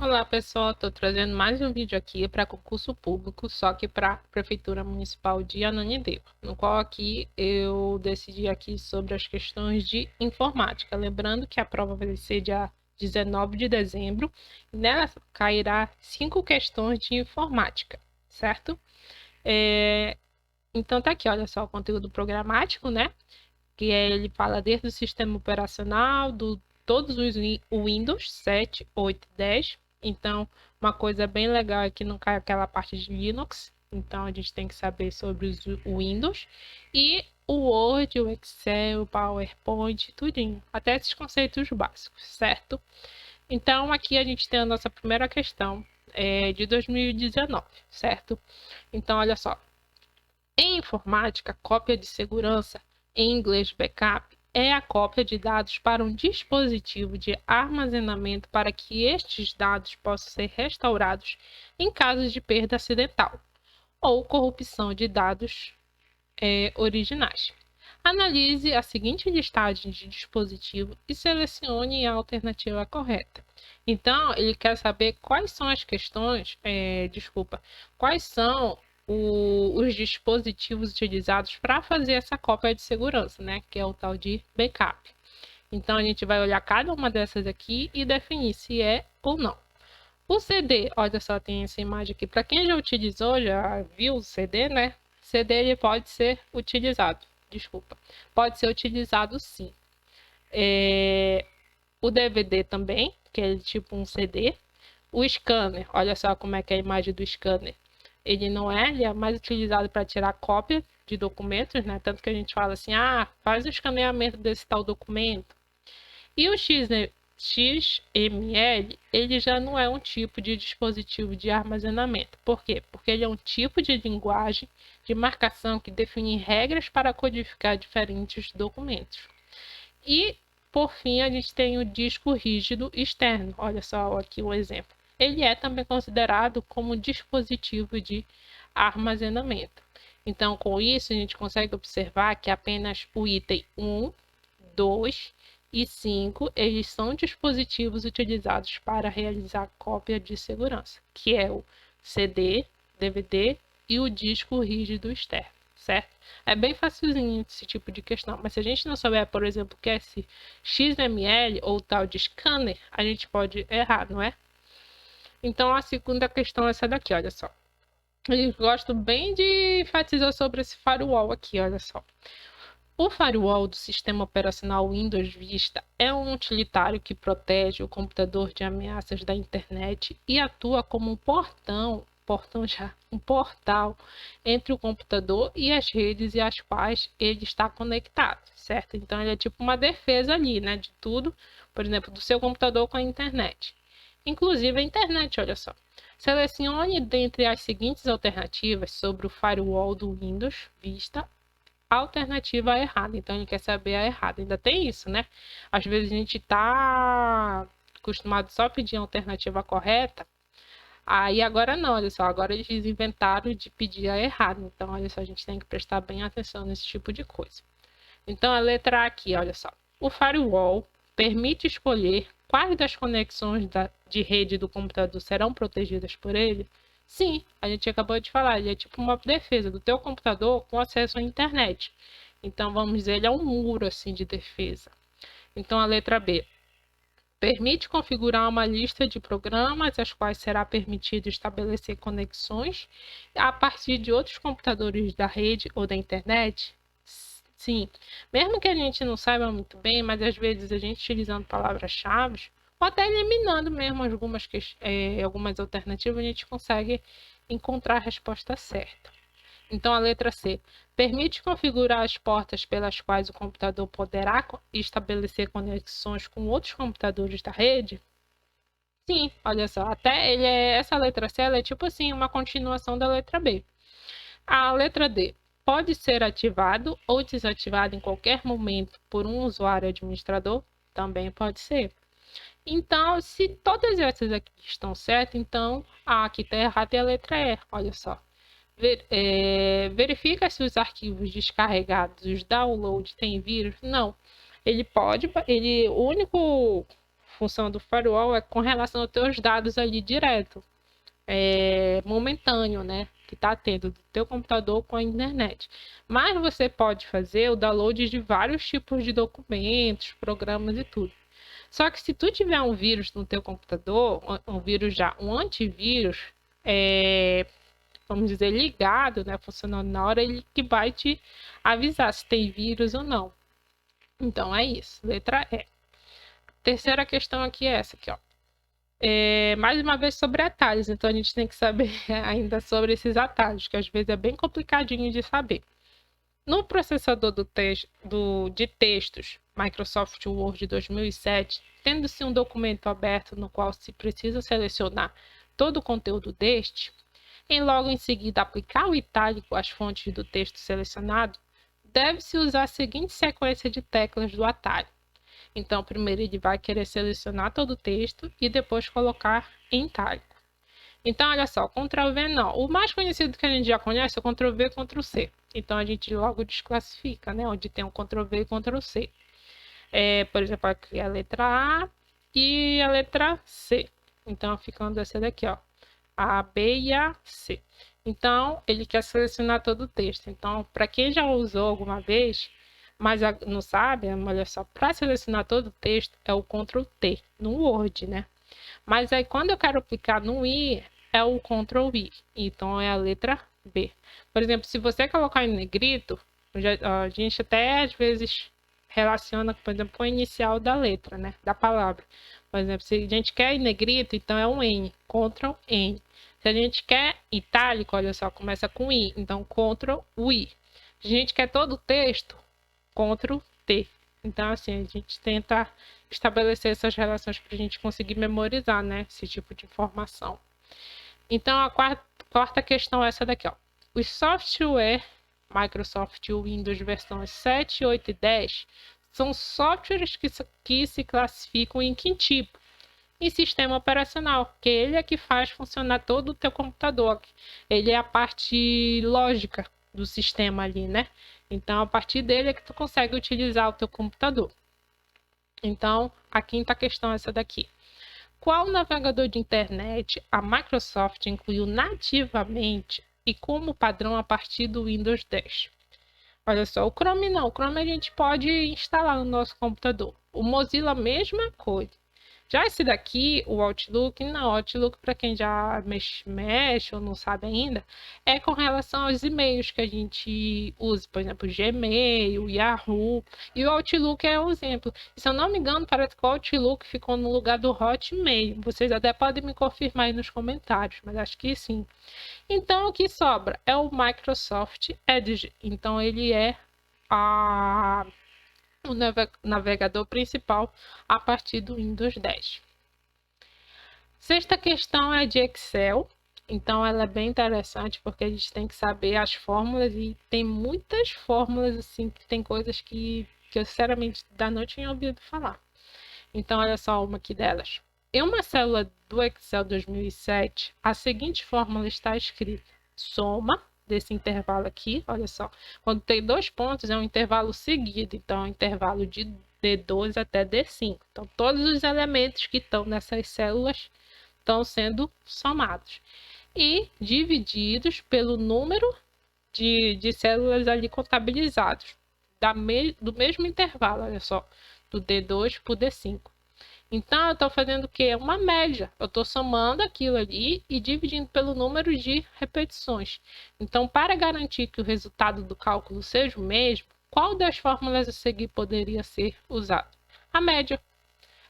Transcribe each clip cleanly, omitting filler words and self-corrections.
Olá pessoal, estou trazendo mais um vídeo aqui para concurso público, só que para a Prefeitura Municipal de Ananindeua, no qual aqui eu decidi aqui sobre as questões de informática. Lembrando que a prova vai ser dia 19 de dezembro, e nela cairá 5 questões de informática, certo? Então tá aqui, olha só, o conteúdo programático, né? Ele fala desde o sistema operacional, todos os Windows 7, 8 e 10. Então, uma coisa bem legal é que não cai aquela parte de Linux. Então, a gente tem que saber sobre os Windows. E o Word, o Excel, o PowerPoint, tudinho. Até esses conceitos básicos, certo? Então, aqui a gente tem a nossa primeira questão de 2019, certo? Então, olha só. Em informática, cópia de segurança, em inglês backup, é a cópia de dados para um dispositivo de armazenamento para que estes dados possam ser restaurados em caso de perda acidental ou corrupção de dados originais. Analise a seguinte listagem de dispositivo e selecione a alternativa correta. Então, ele quer saber quais são as questões, quais são os dispositivos utilizados para fazer essa cópia de segurança, né? Que é o tal de backup. Então, a gente vai olhar cada uma dessas aqui e definir se é ou não. O CD, olha só, tem essa imagem aqui. Para quem já utilizou, já viu o CD, né? CD ele pode ser utilizado, pode ser utilizado sim. O DVD também, que é tipo um CD. O scanner, olha só como é que é a imagem do scanner. Ele é mais utilizado para tirar cópia de documentos, né? Tanto que a gente fala assim, faz o escaneamento desse tal documento. E o XML, ele já não é um tipo de dispositivo de armazenamento. Por quê? Porque ele é um tipo de linguagem de marcação que define regras para codificar diferentes documentos. E, por fim, a gente tem o disco rígido externo. Olha só aqui um exemplo. Ele é também considerado como um dispositivo de armazenamento. Então, com isso, a gente consegue observar que apenas o item 1, 2 e 5, eles são dispositivos utilizados para realizar cópia de segurança, que é o CD, DVD e o disco rígido externo, certo? É bem facilzinho esse tipo de questão, mas se a gente não souber, por exemplo, o que é esse XML ou tal de scanner, a gente pode errar, não é? Então, a segunda questão é essa daqui, olha só. Eles gostam bem de enfatizar sobre esse firewall aqui, olha só. O firewall do sistema operacional Windows Vista é um utilitário que protege o computador de ameaças da internet e atua como um portal entre o computador e as redes e às quais ele está conectado, certo? Então ele é tipo uma defesa ali, né, de tudo, por exemplo, do seu computador com a internet. Inclusive a internet, olha só. Selecione dentre as seguintes alternativas sobre o firewall do Windows Vista a alternativa errada. Então, ele quer saber a errada. Ainda tem isso, né? Às vezes a gente tá acostumado só a pedir a alternativa correta. Aí agora não, olha só. Agora eles inventaram de pedir a errada. Então, olha só, a gente tem que prestar bem atenção nesse tipo de coisa. Então, a letra A aqui, olha só. O firewall permite escolher quais das conexões de rede do computador serão protegidas por ele. Sim, a gente acabou de falar, ele é tipo uma defesa do teu computador com acesso à internet. Então, vamos dizer, ele é um muro assim de defesa. Então, a letra B. Permite configurar uma lista de programas às quais será permitido estabelecer conexões a partir de outros computadores da rede ou da internet? Sim, mesmo que a gente não saiba muito bem, mas às vezes a gente utilizando palavras-chave, ou até eliminando mesmo algumas alternativas, a gente consegue encontrar a resposta certa. Então, a letra C. Permite configurar as portas pelas quais o computador poderá estabelecer conexões com outros computadores da rede? Sim, olha só. Até essa letra C é tipo assim, uma continuação da letra B. A letra D. Pode ser ativado ou desativado em qualquer momento por um usuário administrador? Também pode ser. Então, se todas essas aqui estão certas, então a que está errada é a letra E. Olha só. Verifica se os arquivos descarregados, os downloads, têm vírus? Não. O único função do firewall é com relação aos teus dados ali direto, momentâneo, né? Que está tendo do teu computador com a internet. Mas você pode fazer o download de vários tipos de documentos, programas e tudo. Só que se tu tiver um vírus no teu computador, um antivírus, vamos dizer, ligado, né, funcionando na hora, ele que vai te avisar se tem vírus ou não. Então é isso, letra E. Terceira questão aqui é essa aqui, ó. Mais uma vez sobre atalhos, então a gente tem que saber ainda sobre esses atalhos, que às vezes é bem complicadinho de saber. No processador de textos Microsoft Word 2007, tendo-se um documento aberto no qual se precisa selecionar todo o conteúdo deste, e logo em seguida aplicar o itálico às fontes do texto selecionado, deve-se usar a seguinte sequência de teclas do atalho. Então, primeiro ele vai querer selecionar todo o texto e depois colocar em itálico. Então, olha só, Ctrl+V não. O mais conhecido que a gente já conhece é o Ctrl+V e Ctrl+C. Então, a gente logo desclassifica, né? Onde tem o Ctrl+V e Ctrl+C. Por exemplo, aqui a letra A e a letra C. Então, ficando essa daqui, ó. A, B e a C. Então, ele quer selecionar todo o texto. Então, para quem já usou alguma vez, mas não sabe, olha só, para selecionar todo o texto é o Ctrl+T no Word, né? Mas aí, quando eu quero aplicar no I, é o Ctrl+I. Então, é a letra B. Por exemplo, se você colocar em negrito, a gente até às vezes relaciona, por exemplo, com o inicial da letra, né? Da palavra. Por exemplo, se a gente quer em negrito, então é um N, Ctrl+N. Se a gente quer itálico, olha só, começa com I, então Ctrl+I. Se a gente quer todo o texto, Ctrl+T. Então, assim, a gente tenta estabelecer essas relações para a gente conseguir memorizar, né, esse tipo de informação. Então, a quarta questão é essa daqui, ó. Os software Microsoft Windows versões 7, 8 e 10 são softwares que se classificam em que tipo? Em sistema operacional, que ele é que faz funcionar todo o teu computador. Ele é a parte lógica do sistema ali, né? Então, a partir dele é que tu consegue utilizar o teu computador. Então, a quinta questão é essa daqui. Qual navegador de internet a Microsoft incluiu nativamente e como padrão a partir do Windows 10? Olha só, o Chrome não. O Chrome a gente pode instalar no nosso computador. O Mozilla, mesma coisa. Já esse daqui, o Outlook, não. O Outlook, para quem já mexe ou não sabe ainda, é com relação aos e-mails que a gente usa, por exemplo, Gmail, Yahoo, e o Outlook é um exemplo. Se eu não me engano, parece que o Outlook ficou no lugar do Hotmail. Vocês até podem me confirmar aí nos comentários, mas acho que sim. Então, o que sobra é o Microsoft Edge. Então, ele é o navegador principal a partir do Windows 10. Sexta questão é de Excel. Então, ela é bem interessante porque a gente tem que saber as fórmulas e tem muitas fórmulas, assim, que tem coisas que eu, sinceramente, ainda não tinha ouvido falar. Então, olha só uma aqui delas. Em uma célula do Excel 2007, a seguinte fórmula está escrita: soma desse intervalo aqui, olha só, quando tem 2 pontos é um intervalo seguido, então é um intervalo de D2 até D5. Então, todos os elementos que estão nessas células estão sendo somados e divididos pelo número de células ali contabilizados, do mesmo intervalo, olha só, do D2 para o D5. Então, eu estou fazendo o quê? Uma média. Eu estou somando aquilo ali e dividindo pelo número de repetições. Então, para garantir que o resultado do cálculo seja o mesmo, qual das fórmulas a seguir poderia ser usado? A média.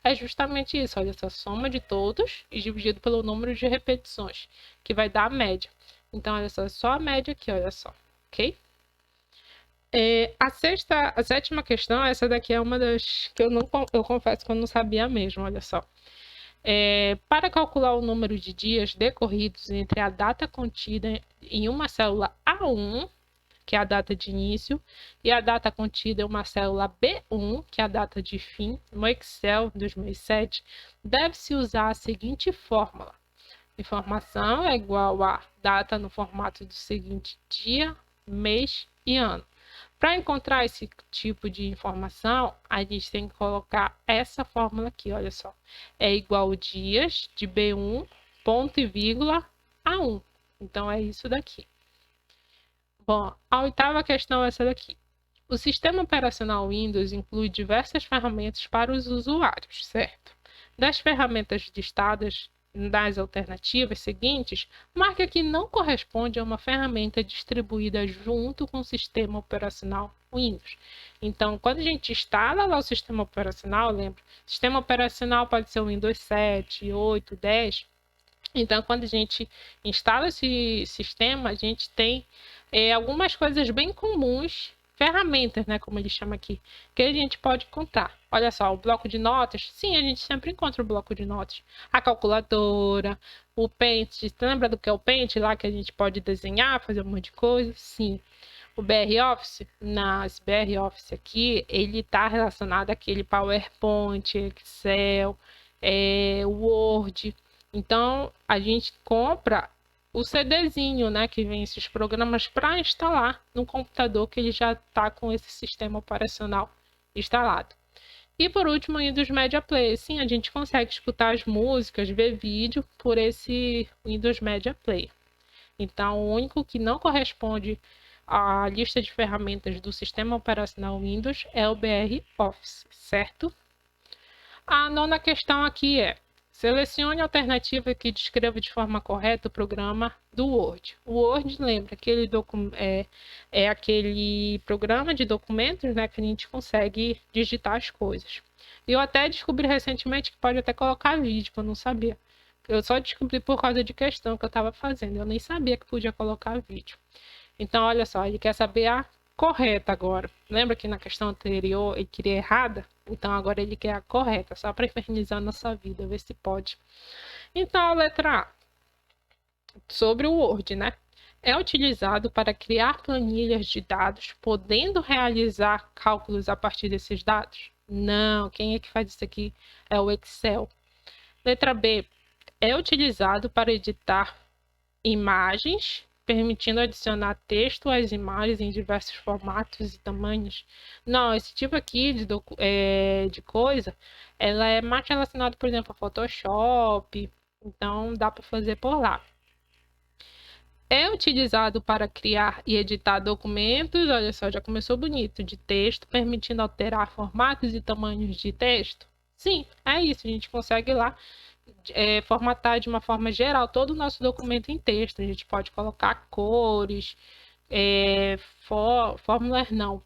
É justamente isso, olha essa soma de todos e dividido pelo número de repetições, que vai dar a média. Então, olha só a média aqui, olha só, ok? A sétima questão, essa daqui é uma das que eu confesso que eu não sabia mesmo, olha só. Para calcular o número de dias decorridos entre a data contida em uma célula A1, que é a data de início, e a data contida em uma célula B1, que é a data de fim, no Excel 2007, deve-se usar a seguinte fórmula. Informação é igual a data no formato do seguinte dia, mês e ano. Para encontrar esse tipo de informação, a gente tem que colocar essa fórmula aqui, olha só. É igual dias de B1, ponto e vírgula, a 1. Então, é isso daqui. Bom, a oitava questão é essa daqui. O sistema operacional Windows inclui diversas ferramentas para os usuários, certo? Das ferramentas listadas das alternativas seguintes, marque que não corresponde a uma ferramenta distribuída junto com o sistema operacional Windows. Então, quando a gente instala lá o sistema operacional, lembra? O sistema operacional pode ser o Windows 7, 8, 10. Então, quando a gente instala esse sistema, a gente tem algumas coisas bem comuns, ferramentas, né, como ele chama aqui, que a gente pode encontrar. Olha só, o bloco de notas, sim, a gente sempre encontra o bloco de notas. A calculadora, o Paint, você lembra do que é o Paint lá, que a gente pode desenhar, fazer um monte de coisa? Sim. O BR Office, esse BR Office aqui, ele está relacionado àquele PowerPoint, Excel, Word. Então, a gente compra o CDzinho, né, que vem esses programas para instalar no computador que ele já está com esse sistema operacional instalado. E por último, o Windows Media Player. Sim, a gente consegue escutar as músicas, ver vídeo por esse Windows Media Player. Então, o único que não corresponde à lista de ferramentas do sistema operacional Windows é o BR Office, certo? A nona questão aqui é: selecione a alternativa que descreva de forma correta o programa do Word. O Word, lembra, é aquele programa de documentos, né, que a gente consegue digitar as coisas. Eu até descobri recentemente que pode até colocar vídeo, que eu não sabia. Eu só descobri por causa de questão que eu estava fazendo. Eu nem sabia que podia colocar vídeo. Então, olha só, ele quer saber a correta agora. Lembra que na questão anterior ele queria errada? Então agora ele quer a correta, só para infernizar nossa vida, ver se pode. Então, a letra A, sobre o Word, né? É utilizado para criar planilhas de dados, podendo realizar cálculos a partir desses dados? Não, quem é que faz isso aqui? É o Excel. Letra B, é utilizado para editar imagens, permitindo adicionar texto às imagens em diversos formatos e tamanhos. Não, esse tipo aqui de coisa, ela é mais relacionada, por exemplo, a Photoshop, então dá para fazer por lá. É utilizado para criar e editar documentos, olha só, já começou bonito, de texto, permitindo alterar formatos e tamanhos de texto? Sim, é isso, a gente consegue lá formatar de uma forma geral todo o nosso documento em texto. A gente pode colocar cores, fórmulas não,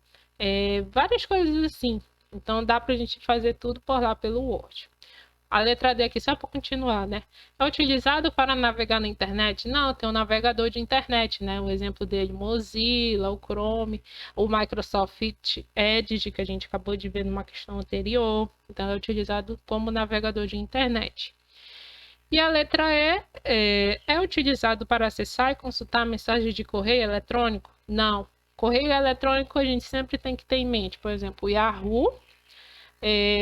várias coisas assim. Então dá para a gente fazer tudo por lá pelo Word. A letra D aqui, só para continuar, né? É utilizado para navegar na internet? Não, tem um navegador de internet, né? O exemplo dele, Mozilla, o Chrome, o Microsoft Edge, que a gente acabou de ver numa questão anterior. Então, é utilizado como navegador de internet. E a letra E é utilizado para acessar e consultar mensagens de correio eletrônico? Não. Correio eletrônico a gente sempre tem que ter em mente, por exemplo, o Yahoo,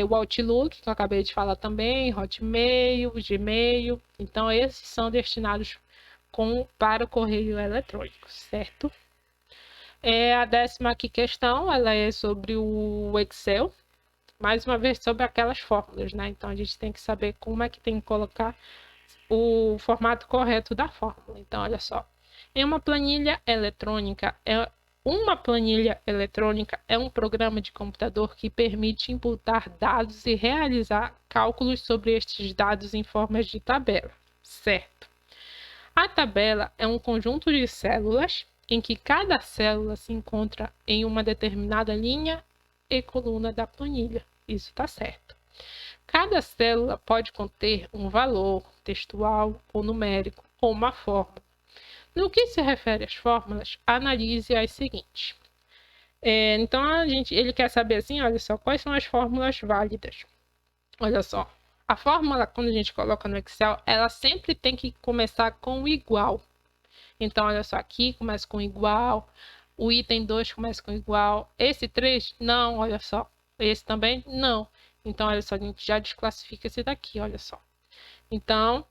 o Outlook, que eu acabei de falar também, Hotmail, Gmail. Então, esses são destinados para o correio eletrônico, certo? A 10ª aqui questão, ela é sobre o Excel. Mais uma vez, sobre aquelas fórmulas, né? Então, a gente tem que saber como é que tem que colocar o formato correto da fórmula. Então, olha só. Uma planilha eletrônica é um programa de computador que permite imputar dados e realizar cálculos sobre estes dados em formas de tabela, certo? A tabela é um conjunto de células em que cada célula se encontra em uma determinada linha e coluna da planilha. Isso está certo. Cada célula pode conter um valor textual ou numérico ou uma fórmula. No que se refere às fórmulas, analise as seguintes. Então, ele quer saber assim, olha só, quais são as fórmulas válidas. Olha só, a fórmula, quando a gente coloca no Excel, ela sempre tem que começar com igual. Então, olha só, aqui começa com igual, o item 2 começa com igual, esse 3, não, olha só, esse também, não. Então, olha só, a gente já desclassifica esse daqui, olha só. Então,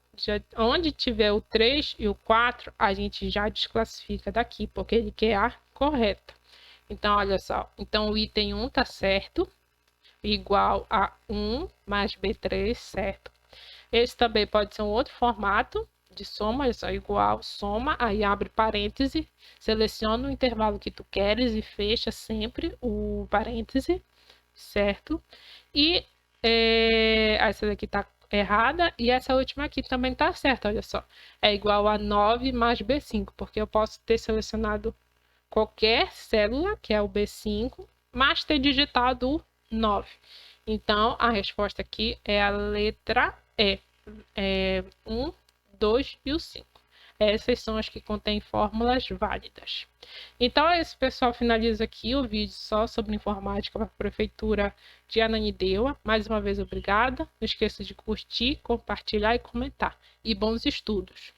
onde tiver o 3 e o 4, a gente já desclassifica daqui, porque ele quer a correta. Então, olha só. Então, o item 1 tá certo. Igual a 1 mais B3, certo? Esse também pode ser um outro formato de soma, olha só, igual, soma, aí abre parêntese, seleciona o intervalo que tu queres e fecha sempre o parêntese, certo? E essa daqui tá errada e essa última aqui também tá certa, olha só. É igual a 9 mais B5, porque eu posso ter selecionado qualquer célula, que é o B5, mas ter digitado o 9. Então, a resposta aqui é a letra E. 1, 2 e o 5. Essas são as que contêm fórmulas válidas. Então é isso, pessoal. Finaliza aqui o vídeo só sobre informática para a Prefeitura de Ananindeua. Mais uma vez, obrigada. Não esqueça de curtir, compartilhar e comentar. E bons estudos!